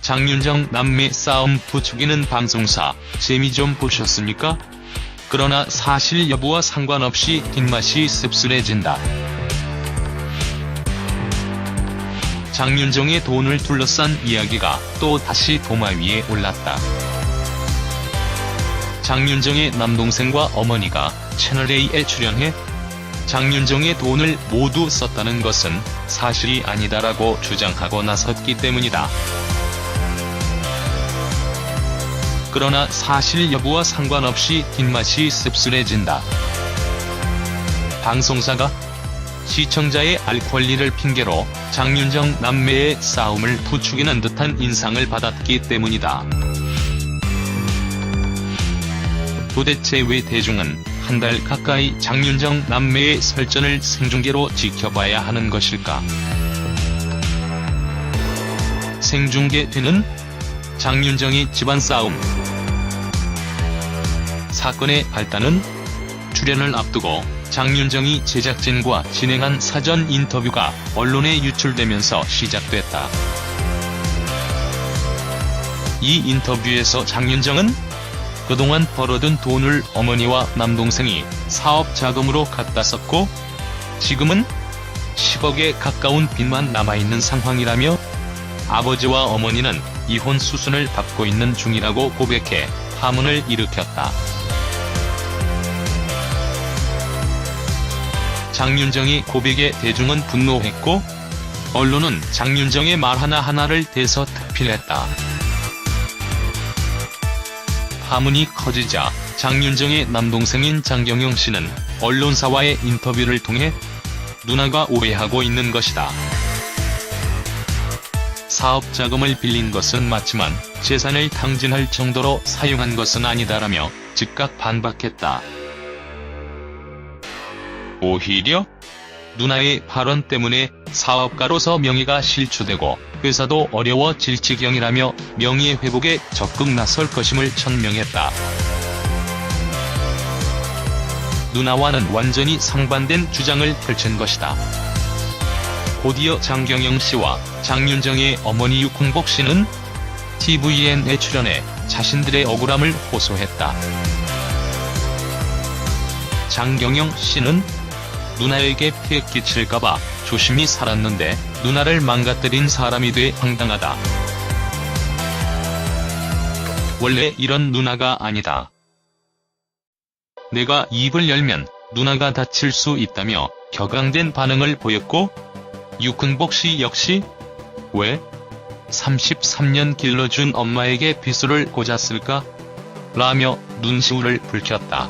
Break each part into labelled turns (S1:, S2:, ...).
S1: 장윤정 남매 싸움 부추기는 방송사, 재미 좀 보셨습니까? 그러나 사실 여부와 상관없이 뒷맛이 씁쓸해진다. 장윤정의 돈을 둘러싼 이야기가 또 다시 도마 위에 올랐다. 장윤정의 남동생과 어머니가 채널A에 출연해 장윤정의 돈을 모두 썼다는 것은 사실이 아니다라고 주장하고 나섰기 때문이다. 그러나 사실 여부와 상관없이 뒷맛이 씁쓸해진다. 방송사가 시청자의 알 권리를 핑계로 장윤정 남매의 싸움을 부추기는 듯한 인상을 받았기 때문이다. 도대체 왜 대중은 한 달 가까이 장윤정 남매의 설전을 생중계로 지켜봐야 하는 것일까? 생중계되는 장윤정의 집안 싸움. 사건의 발단은 출연을 앞두고 장윤정이 제작진과 진행한 사전 인터뷰가 언론에 유출되면서 시작됐다. 이 인터뷰에서 장윤정은 그동안 벌어둔 돈을 어머니와 남동생이 사업 자금으로 갖다 썼고 지금은 10억에 가까운 빚만 남아있는 상황이라며 아버지와 어머니는 이혼 수순을 밟고 있는 중이라고 고백해 파문을 일으켰다. 장윤정의 고백에 대중은 분노했고 언론은 장윤정의 말 하나하나를 대서특필했다. 파문이 커지자 장윤정의 남동생인 장경영 씨는 언론사와의 인터뷰를 통해 누나가 오해하고 있는 것이다. 사업 자금을 빌린 것은 맞지만 재산을 탕진할 정도로 사용한 것은 아니다라며 즉각 반박했다. 오히려 누나의 발언 때문에 사업가로서 명예가 실추되고 회사도 어려워질 지경이라며 명예 회복에 적극 나설 것임을 천명했다. 누나와는 완전히 상반된 주장을 펼친 것이다. 곧이어 장경영 씨와 장윤정의 어머니 유kun복 씨는 tvN에 출연해 자신들의 억울함을 호소했다. 장경영 씨는 누나에게 피해 끼칠까봐 조심히 살았는데 누나를 망가뜨린 사람이 돼 황당하다. 원래 이런 누나가 아니다. 내가 입을 열면 누나가 다칠 수 있다며 격앙된 반응을 보였고 유kun복 씨 역시 왜 33년 길러준 엄마에게 비수를 꽂았을까? 라며 눈시울을 붉혔다.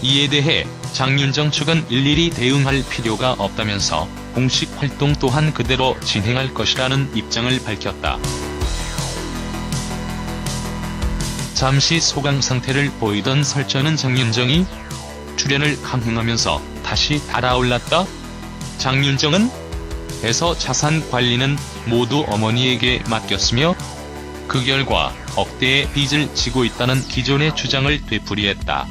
S1: 이에 대해 장윤정 측은 일일이 대응할 필요가 없다면서 공식 활동 또한 그대로 진행할 것이라는 입장을 밝혔다. 잠시 소강 상태를 보이던 설전은 장윤정이 출연을 강행하면서 다시 달아올랐다. 장윤정은 에서 자산 관리는 모두 어머니에게 맡겼으며 그 결과 억대의 빚을 지고 있다는 기존의 주장을 되풀이했다.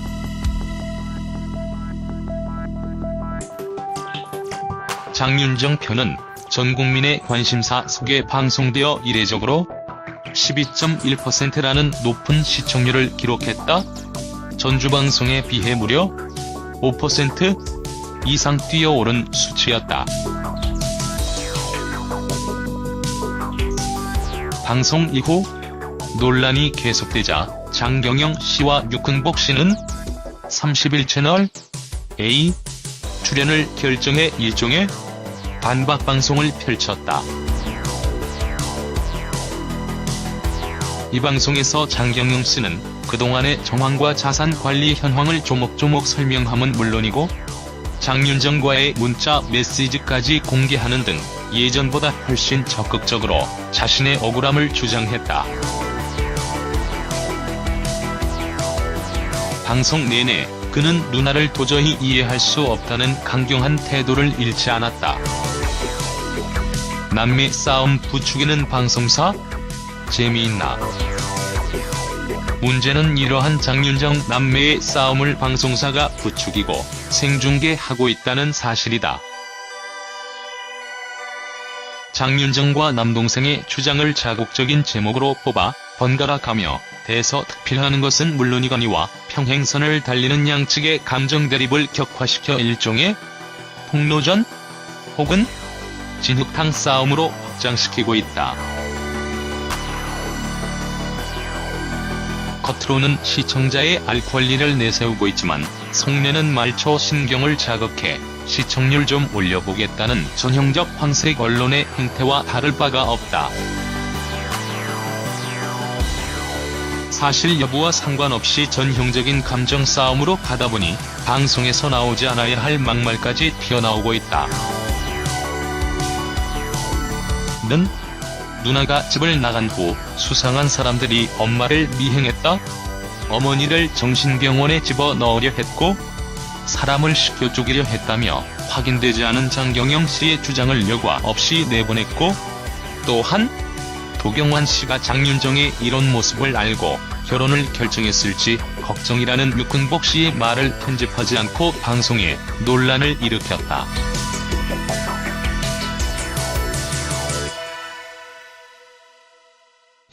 S1: 장윤정 편은 전 국민의 관심사 속에 방송되어 이례적으로 12.1%라는 높은 시청률을 기록했다. 전주 방송에 비해 무려 5% 이상 뛰어오른 수치였다. 방송 이후 논란이 계속되자 장경영 씨와 유kun복 씨는 31채널 A 출연을 결정해 일종의 반박 방송을 펼쳤다. 이 방송에서 장경영 씨는 그동안의 정황과 자산 관리 현황을 조목조목 설명함은 물론이고 장윤정과의 문자 메시지까지 공개하는 등 예전보다 훨씬 적극적으로 자신의 억울함을 주장했다. 방송 내내 그는 누나를 도저히 이해할 수 없다는 강경한 태도를 잃지 않았다. 남매 싸움 부추기는 방송사? 재미있나? 문제는 이러한 장윤정 남매의 싸움을 방송사가 부추기고 생중계하고 있다는 사실이다. 장윤정과 남동생의 주장을 자극적인 제목으로 뽑아 번갈아가며 대서특필하는 것은 물론이거니와 평행선을 달리는 양측의 감정 대립을 격화시켜 일종의 폭로전 혹은 진흙탕 싸움으로 확장시키고 있다. 겉으로는 시청자의 알 권리를 내세우고 있지만 속내는 말초 신경을 자극해 시청률 좀 올려보겠다는 전형적 황색 언론의 행태와 다를 바가 없다. 사실 여부와 상관없이 전형적인 감정 싸움으로 가다 보니 방송에서 나오지 않아야 할 막말까지 튀어나오고 있다. 는 누나가 집을 나간 후 수상한 사람들이 엄마를 미행했다. 어머니를 정신병원에 집어넣으려 했고 사람을 시켜 죽이려 했다며 확인되지 않은 장경영 씨의 주장을 여과 없이 내보냈고, 또한 도경완 씨가 장윤정의 이런 모습을 알고 결혼을 결정했을지 걱정이라는 유흥복 씨의 말을 편집하지 않고 방송에 논란을 일으켰다.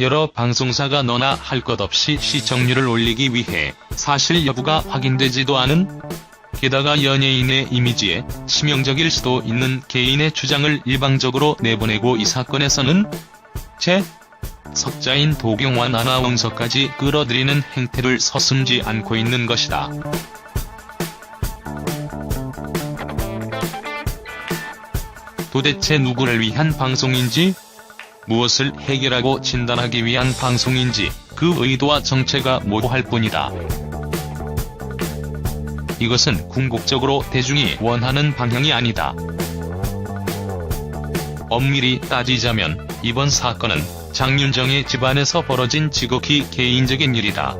S1: 여러 방송사가 너나 할 것 없이 시청률을 올리기 위해 사실 여부가 확인되지도 않은, 게다가 연예인의 이미지에 치명적일 수도 있는 개인의 주장을 일방적으로 내보내고 이 사건에서는 석자인 도경완 아나운서까지 끌어들이는 행태를 서슴지 않고 있는 것이다. 도대체 누구를 위한 방송인지, 무엇을 해결하고 진단하기 위한 방송인지 그 의도와 정체가 모호할 뿐이다. 이것은 궁극적으로 대중이 원하는 방향이 아니다. 엄밀히 따지자면 이번 사건은 장윤정의 집안에서 벌어진 지극히 개인적인 일이다.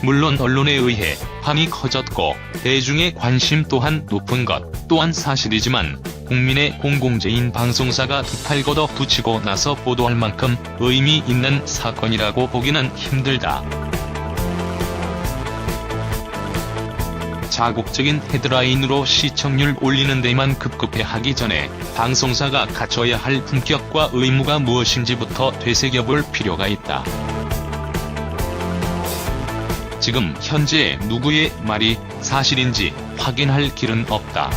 S1: 물론 언론에 의해 판이 커졌고 대중의 관심 또한 높은 것 또한 사실이지만 국민의 공공재인 방송사가 두 팔 걷어 붙이고 나서 보도할 만큼 의미 있는 사건이라고 보기는 힘들다. 자극적인 헤드라인으로 시청률 올리는 데만 급급해하기 전에 방송사가 갖춰야 할 품격과 의무가 무엇인지부터 되새겨볼 필요가 있다. 지금 현재 누구의 말이 사실인지 확인할 길은 없다.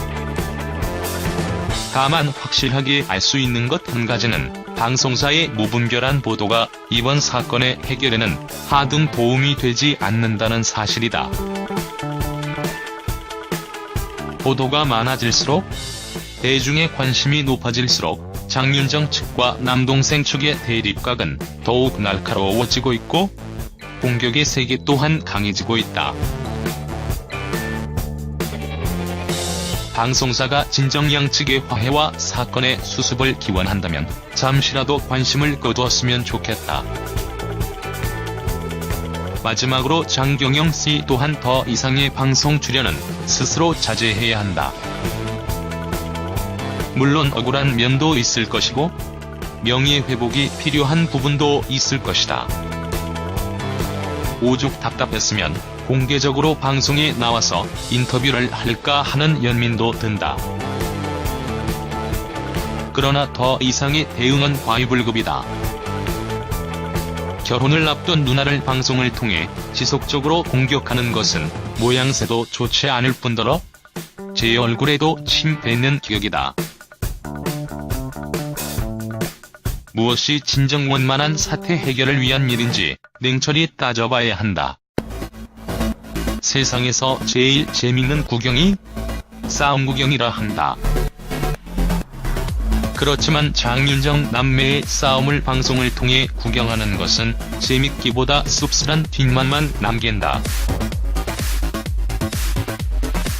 S1: 다만 확실하게 알 수 있는 것 한 가지는 방송사의 무분별한 보도가 이번 사건의 해결에는 하등 도움이 되지 않는다는 사실이다. 보도가 많아질수록, 대중의 관심이 높아질수록 장윤정 측과 남동생 측의 대립각은 더욱 날카로워지고 있고 공격의 세계 또한 강해지고 있다. 방송사가 진정 양측의 화해와 사건의 수습을 기원한다면 잠시라도 관심을 거두었으면 좋겠다. 마지막으로 장경영 씨 또한 더 이상의 방송 출연은 스스로 자제해야 한다. 물론 억울한 면도 있을 것이고 명예 회복이 필요한 부분도 있을 것이다. 오죽 답답했으면 공개적으로 방송에 나와서 인터뷰를 할까 하는 연민도 든다. 그러나 더 이상의 대응은 과유불급이다. 결혼을 앞둔 누나를 방송을 통해 지속적으로 공격하는 것은 모양새도 좋지 않을 뿐더러 제 얼굴에도 침 뱉는 격이다. 무엇이 진정 원만한 사태 해결을 위한 일인지 냉철히 따져봐야 한다. 세상에서 제일 재밌는 구경이 싸움 구경이라 한다. 그렇지만 장윤정 남매의 싸움을 방송을 통해 구경하는 것은 재밌기보다 씁쓸한 뒷맛만 남긴다.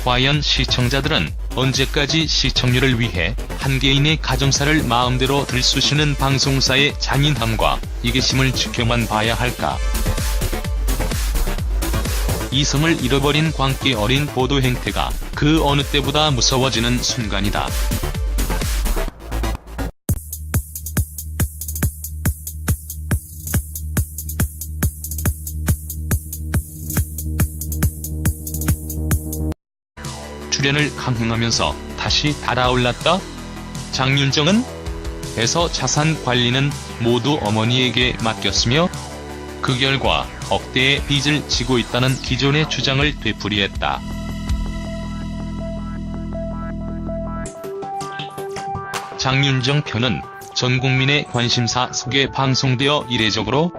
S1: 과연 시청자들은 언제까지 시청률을 위해 한 개인의 가정사를 마음대로 들쑤시는 방송사의 잔인함과 이기심을 지켜만 봐야 할까? 이성을 잃어버린 광기 어린 보도 행태가 그 어느 때보다 무서워지는 순간이다. 출연을 강행하면서 다시 달아올랐다. 장윤정은 에서 자산 관리는 모두 어머니에게 맡겼으며 그 결과 억대의 빚을 지고 있다는 기존의 주장을 되풀이했다. 장윤정 편은 전 국민의 관심사 속에 방송되어 이례적으로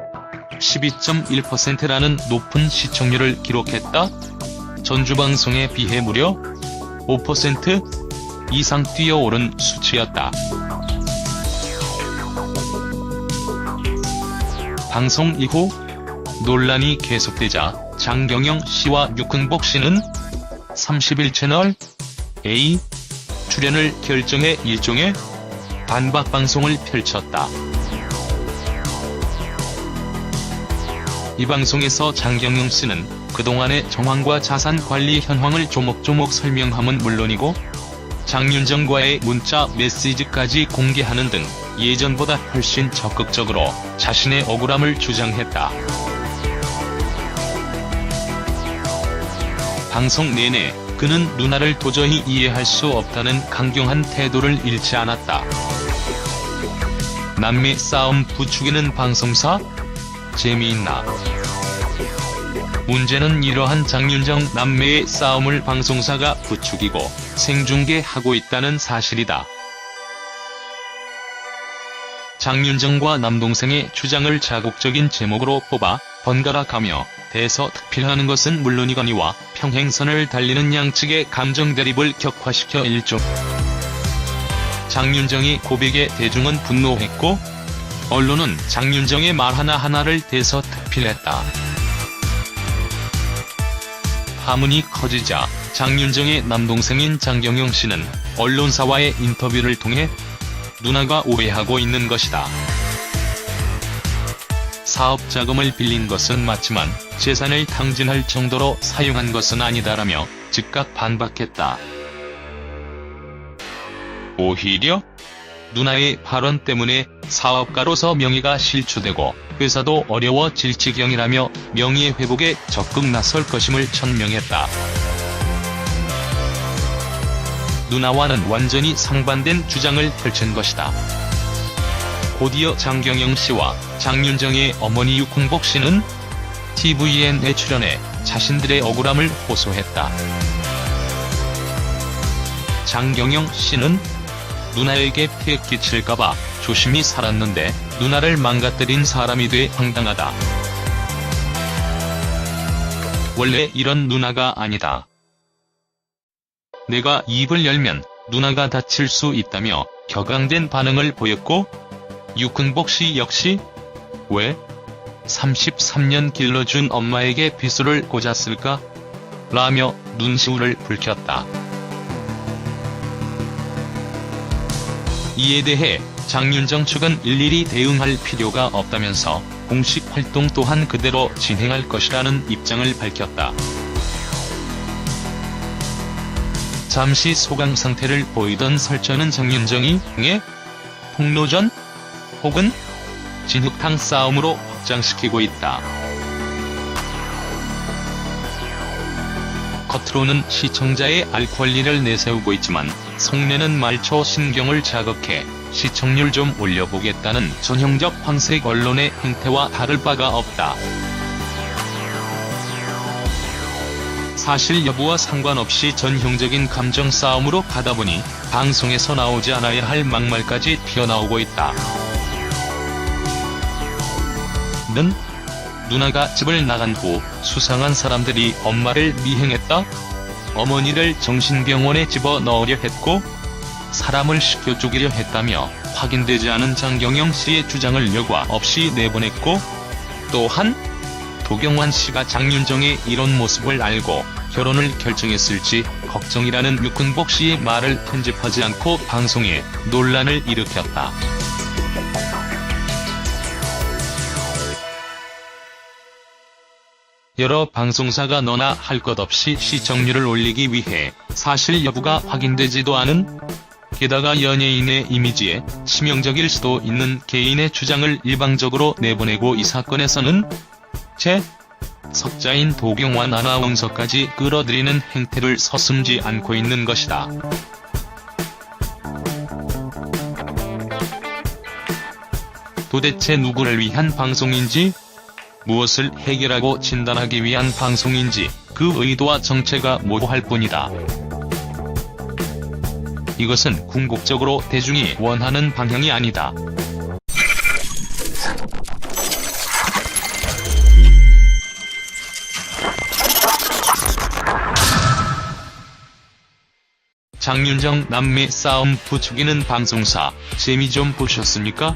S1: 12.1%라는 높은 시청률을 기록했다. 전주 방송에 비해 무려 5% 이상 뛰어오른 수치였다. 방송 이후 논란이 계속되자 장경영 씨와 유흥복 씨는 31채널 A 출연을 결정해 일종의 반박 방송을 펼쳤다. 이 방송에서 장경영 씨는 그동안의 정황과 자산 관리 현황을 조목조목 설명함은 물론이고 장윤정과의 문자 메시지까지 공개하는 등 예전보다 훨씬 적극적으로 자신의 억울함을 주장했다. 방송 내내 그는 누나를 도저히 이해할 수 없다는 강경한 태도를 잃지 않았다. 남매 싸움 부추기는 방송사? 재미있나? 문제는 이러한 장윤정 남매의 싸움을 방송사가 부추기고 생중계하고 있다는 사실이다. 장윤정과 남동생의 주장을 자극적인 제목으로 뽑아 번갈아 가며 대서특필하는 것은 물론이거니와 평행선을 달리는 양측의 감정 대립을 격화시켜 일종 장윤정의 고백에 대중은 분노했고 언론은 장윤정의 말 하나하나를 대서특필했다. 파문이 커지자 장윤정의 남동생인 장경영 씨는 언론사와의 인터뷰를 통해 누나가 오해하고 있는 것이다. 사업 자금을 빌린 것은 맞지만 재산을 탕진할 정도로 사용한 것은 아니다라며 즉각 반박했다. 오히려 누나의 발언 때문에 사업가로서 명예가 실추되고 회사도 어려워질 지경이라며 명예 회복에 적극 나설 것임을 천명했다. 누나와는 완전히 상반된 주장을 펼친 것이다. 곧이어 장경영 씨와 장윤정의 어머니 유흥복 씨는 TVN에 출연해 자신들의 억울함을 호소했다. 장경영 씨는 누나에게 피해 끼칠까봐 조심히 살았는데 누나를 망가뜨린 사람이 돼 황당하다. 원래 이런 누나가 아니다. 내가 입을 열면 누나가 다칠 수 있다며 격앙된 반응을 보였고 유흥복 씨 역시 왜 33년 길러준 엄마에게 비수를 꽂았을까? 라며 눈시울을 붉혔다. 이에 대해 장윤정 측은 일일이 대응할 필요가 없다면서 공식 활동 또한 그대로 진행할 것이라는 입장을 밝혔다. 잠시 소강 상태를 보이던 설전은 장윤정이 의 폭로전 혹은 진흙탕 싸움으로 확장시키고 있다. 겉으로는 시청자의 알 권리를 내세우고 있지만 속내는 말초 신경을 자극해 시청률 좀 올려보겠다는 전형적 황색 언론의 행태와 다를 바가 없다. 사실 여부와 상관없이 전형적인 감정 싸움으로 가다 보니 방송에서 나오지 않아야 할 막말까지 튀어나오고 있다. 는 누나가 집을 나간 후 수상한 사람들이 엄마를 미행했다. 어머니를 정신병원에 집어넣으려 했고 사람을 시켜 죽이려 했다며 확인되지 않은 장경영 씨의 주장을 여과 없이 내보냈고 또한 도경완 씨가 장윤정의 이런 모습을 알고 결혼을 결정했을지 걱정이라는 유흥복 씨의 말을 편집하지 않고 방송에 논란을 일으켰다. 여러 방송사가 너나 할 것 없이 시청률을 올리기 위해 사실 여부가 확인되지도 않은, 게다가 연예인의 이미지에 치명적일 수도 있는 개인의 주장을 일방적으로 내보내고 이 사건에서는 석자인 도경완 아나운서까지 끌어들이는 행태를 서슴지 않고 있는 것이다. 도대체 누구를 위한 방송인지, 무엇을 해결하고 진단하기 위한 방송인지 그 의도와 정체가 모호할 뿐이다. 이것은 궁극적으로 대중이 원하는 방향이 아니다. 장윤정 남매 싸움 부추기는 방송사, 재미 좀 보셨습니까?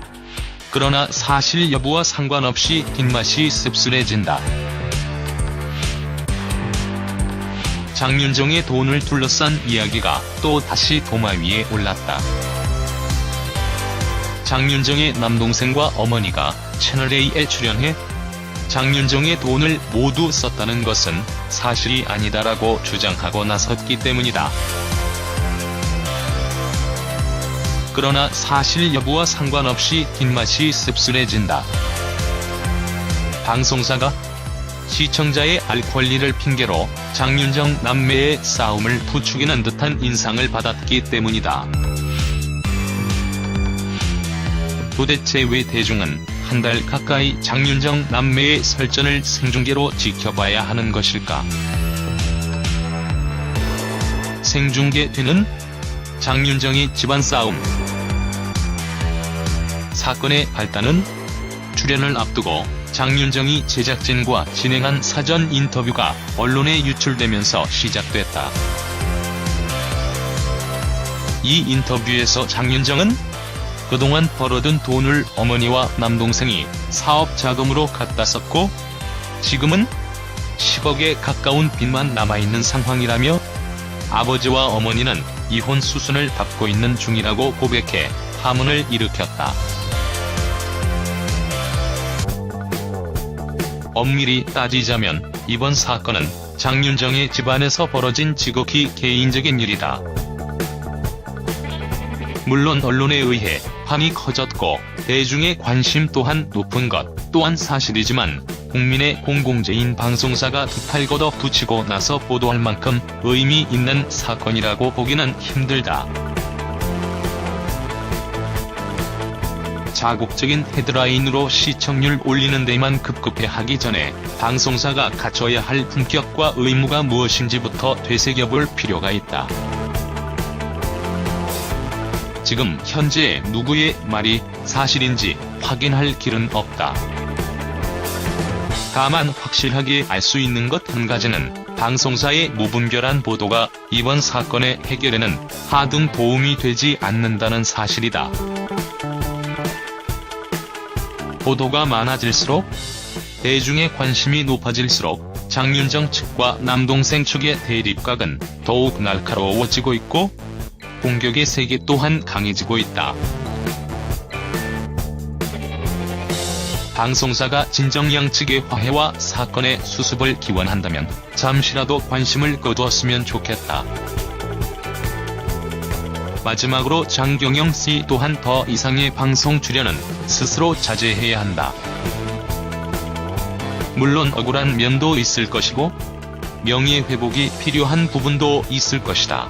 S1: 그러나 사실 여부와 상관없이 뒷맛이 씁쓸해진다. 장윤정의 돈을 둘러싼 이야기가 또 다시 도마 위에 올랐다. 장윤정의 남동생과 어머니가 채널A에 출연해 장윤정의 돈을 모두 썼다는 것은 사실이 아니다라고 주장하고 나섰기 때문이다. 그러나 사실 여부와 상관없이 뒷맛이 씁쓸해진다. 방송사가 시청자의 알 권리를 핑계로 장윤정 남매의 싸움을 부추기는 듯한 인상을 받았기 때문이다. 도대체 왜 대중은 한 달 가까이 장윤정 남매의 설전을 생중계로 지켜봐야 하는 것일까? 생중계되는 장윤정의 집안 싸움. 사건의 발단은 출연을 앞두고 장윤정이 제작진과 진행한 사전 인터뷰가 언론에 유출되면서 시작됐다. 이 인터뷰에서 장윤정은 그동안 벌어둔 돈을 어머니와 남동생이 사업 자금으로 갖다 썼고 지금은 10억에 가까운 빚만 남아있는 상황이라며 아버지와 어머니는 이혼 수순을 밟고 있는 중이라고 고백해 파문을 일으켰다. 엄밀히 따지자면 이번 사건은 장윤정의 집안에서 벌어진 지극히 개인적인 일이다. 물론 언론에 의해 판이 커졌고 대중의 관심 또한 높은 것 또한 사실이지만 국민의 공공재인 방송사가 두 팔 걷어 붙이고 나서 보도할 만큼 의미 있는 사건이라고 보기는 힘들다. 자극적인 헤드라인으로 시청률 올리는 데만 급급해하기 전에 방송사가 갖춰야 할 품격과 의무가 무엇인지부터 되새겨볼 필요가 있다. 지금 현재 누구의 말이 사실인지 확인할 길은 없다. 다만 확실하게 알 수 있는 것 한 가지는 방송사의 무분별한 보도가 이번 사건의 해결에는 하등 도움이 되지 않는다는 사실이다. 보도가 많아질수록 대중의 관심이 높아질수록 장윤정 측과 남동생 측의 대립각은 더욱 날카로워지고 있고 공격의 세계 또한 강해지고 있다. 방송사가 진정양 측의 화해와 사건의 수습을 기원한다면 잠시라도 관심을 거두었으면 좋겠다. 마지막으로 장경영 씨 또한 더 이상의 방송 출연은 스스로 자제해야 한다. 물론 억울한 면도 있을 것이고 명예 회복이 필요한 부분도 있을 것이다.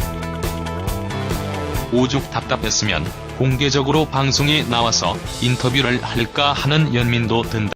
S1: 오죽 답답했으면 공개적으로 방송에 나와서 인터뷰를 할까 하는 연민도 든다.